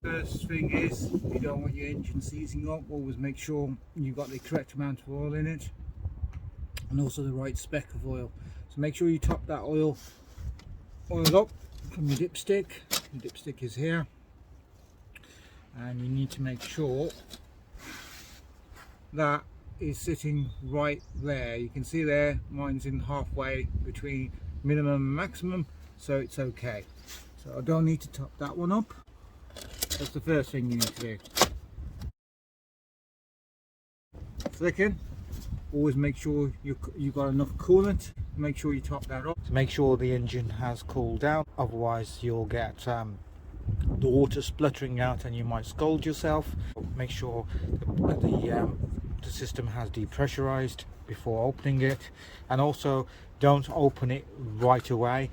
First thing is, you don't want your engine seizing up. Always make sure you've got the correct amount of oil in it, and also the right spec of oil. So make sure you top that oil up from your dipstick. Your dipstick is here, and you need to make sure that is sitting right there. You can see there, mine's in halfway between minimum and maximum, so it's okay. So I don't need to top that one up. That's the first thing you need to do. Second, always make sure you've got enough coolant. Make sure you top that up. So make sure the engine has cooled down, otherwise you'll get the water spluttering out and you might scald yourself. Make sure the system has depressurized before opening it, and also don't open it right away.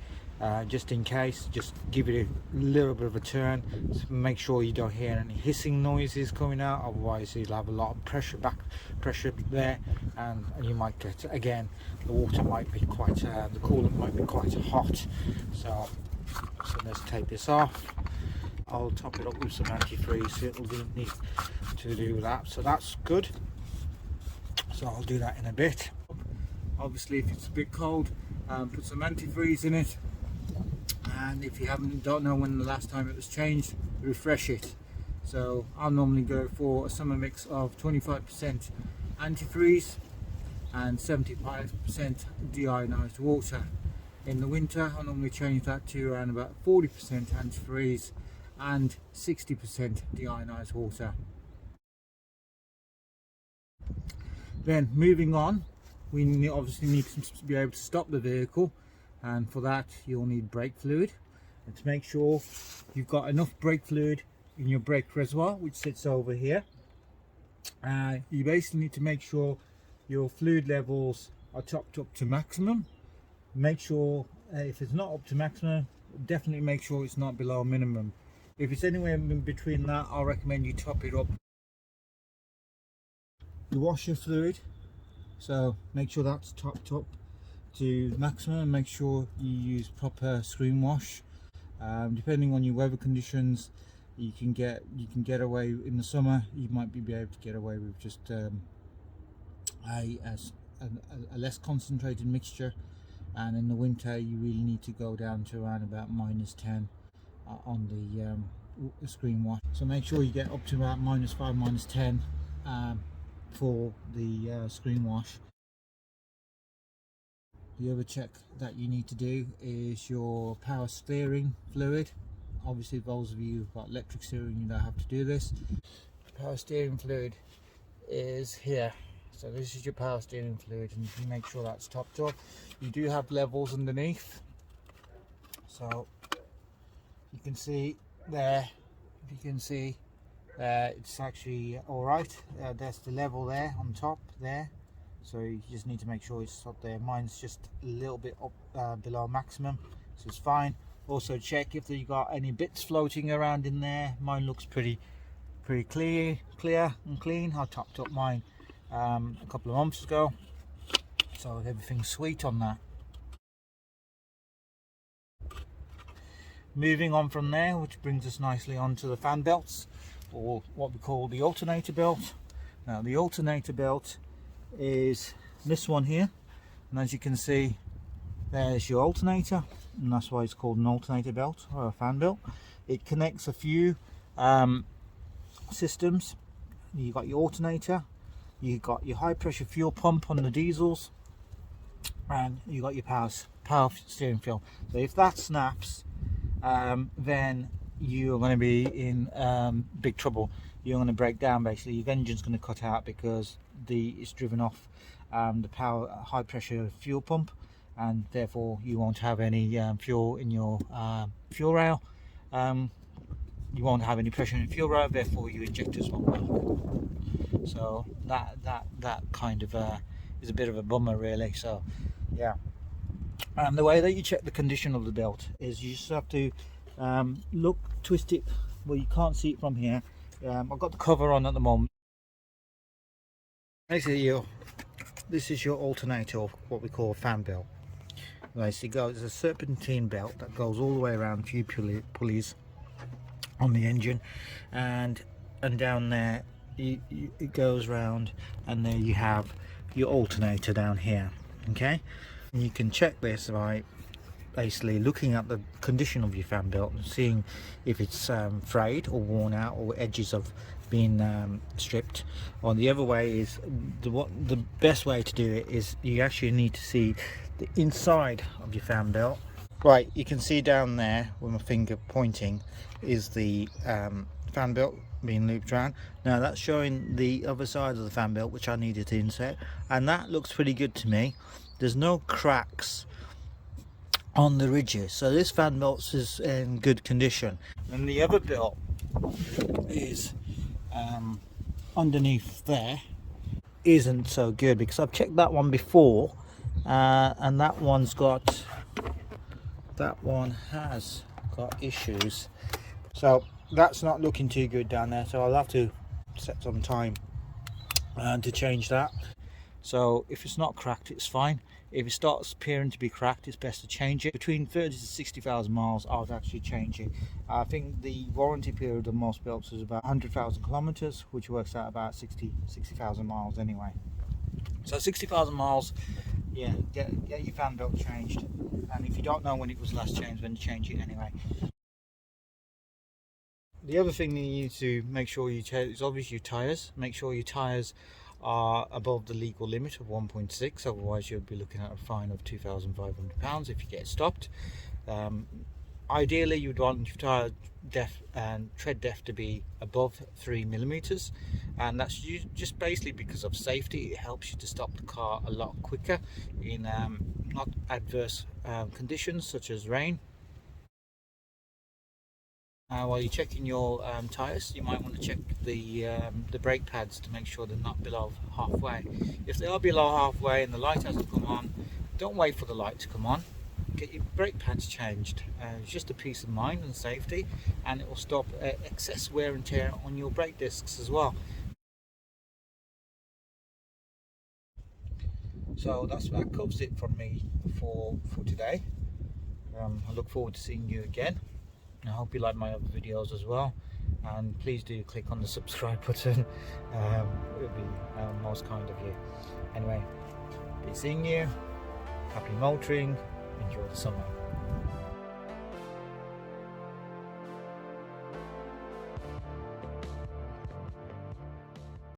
Just in case, just give it a little bit of a turn. So make sure you don't hear any hissing noises coming out, otherwise you'll have a lot of pressure there, and you might get, again, the water might be quite the coolant might be quite hot. So let's take this off. I'll top it up with some antifreeze. It'll need to do that, so that's good. So I'll do that in a bit. Obviously, if it's a bit cold, put some antifreeze in it. And if you don't know when the last time it was changed, refresh it. So I'll normally go for a summer mix of 25% antifreeze and 75% deionized water. In the winter, I normally change that to around about 40% antifreeze and 60% deionized water. Then moving on, we obviously need to be able to stop the vehicle, and for that you'll need brake fluid. And to make sure you've got enough brake fluid in your brake reservoir, which sits over here, you basically need to make sure your fluid levels are topped up to maximum. Make sure if it's not up to maximum, definitely make sure it's not below minimum. If it's anywhere in between that, I'll recommend you top it up. The washer fluid, so make sure that's topped up to maximum, and make sure you use proper screen wash. Depending on your weather conditions, you can get away in the summer. You might be able to get away with just a less concentrated mixture, and in the winter you really need to go down to around about -10 on the screen wash. So make sure you get up to about -5, -10 for the screen wash. The other check that you need to do is your power steering fluid. Obviously, those of you who've got electric steering, you don't have to do this. Power steering fluid is here. So this is your power steering fluid, and you can make sure that's topped up. You do have levels underneath, so you can see there. If you can see, it's actually all right. There's the level there on top there. So you just need to make sure it's up there. Mine's just a little bit up below maximum, so it's fine. Also check if you got any bits floating around in there. Mine looks pretty clear and clean. I topped up mine a couple of months ago, so everything's sweet on that. Moving on from there, which brings us nicely onto the fan belts, or what we call the alternator belt. Now the alternator belt is this one here, and as you can see, there's your alternator, and that's why it's called an alternator belt or a fan belt. It connects a few systems. You've got your alternator, you've got your high pressure fuel pump on the diesels, and you've got your power steering film. So if that snaps, then you're going to be in big trouble. You're going to break down. Basically, your engine's going to cut out because it's driven off the high pressure fuel pump, and therefore you won't have any fuel in your fuel rail. You won't have any pressure in your fuel rail, therefore your injectors won't work. So that kind of is a bit of a bummer, really. So yeah, and the way that you check the condition of the belt is you just have to twist it. Well, you can't see it from here. I've got the cover on at the moment. Basically, this is your alternator, or what we call a fan belt. Basically, there's a serpentine belt that goes all the way around, a few pulleys, on the engine, and down there it goes round, and there you have your alternator down here. Okay, and you can check this by basically looking at the condition of your fan belt and seeing if it's frayed or worn out, or edges of being stripped. Or the other way is the best way to do it is you actually need to see the inside of your fan belt. Right, you can see down there with my finger pointing is the fan belt being looped around. Now that's showing the other side of the fan belt, which I needed to insert, and that looks pretty good to me. There's no cracks on the ridges, so this fan belt is in good condition. And the other belt is underneath there, isn't so good, because I've checked that one before, and that one has got issues, so that's not looking too good down there. So I'll have to set some time to change that. So if it's not cracked, it's fine. If it starts appearing to be cracked, it's best to change it. Between 30 to 60,000 miles, I would actually change it. I think the warranty period of most belts is about 100,000 kilometers, which works out about 60,000 miles anyway. So 60,000 miles, yeah, get your fan belt changed. And if you don't know when it was last changed, then change it anyway. The other thing that you need to make sure you check is obviously your tyres. Make sure your tyres are above the legal limit of 1.6, otherwise you'll be looking at a fine of £2,500 if you get stopped. Ideally you'd want your tyre depth and tread depth to be above 3mm, and that's just basically because of safety. It helps you to stop the car a lot quicker in not adverse conditions such as rain. While you're checking your tyres, you might want to check the brake pads to make sure they're not below halfway. If they are below halfway and the light has to come on, don't wait for the light to come on. Get your brake pads changed. It's just a peace of mind and safety, and it will stop excess wear and tear on your brake discs as well. So that covers it from me for today. I look forward to seeing you again. I hope you like my other videos as well, and please do click on the subscribe button. It would be most kind of you. Anyway, be seeing you. Happy motoring. Enjoy the summer.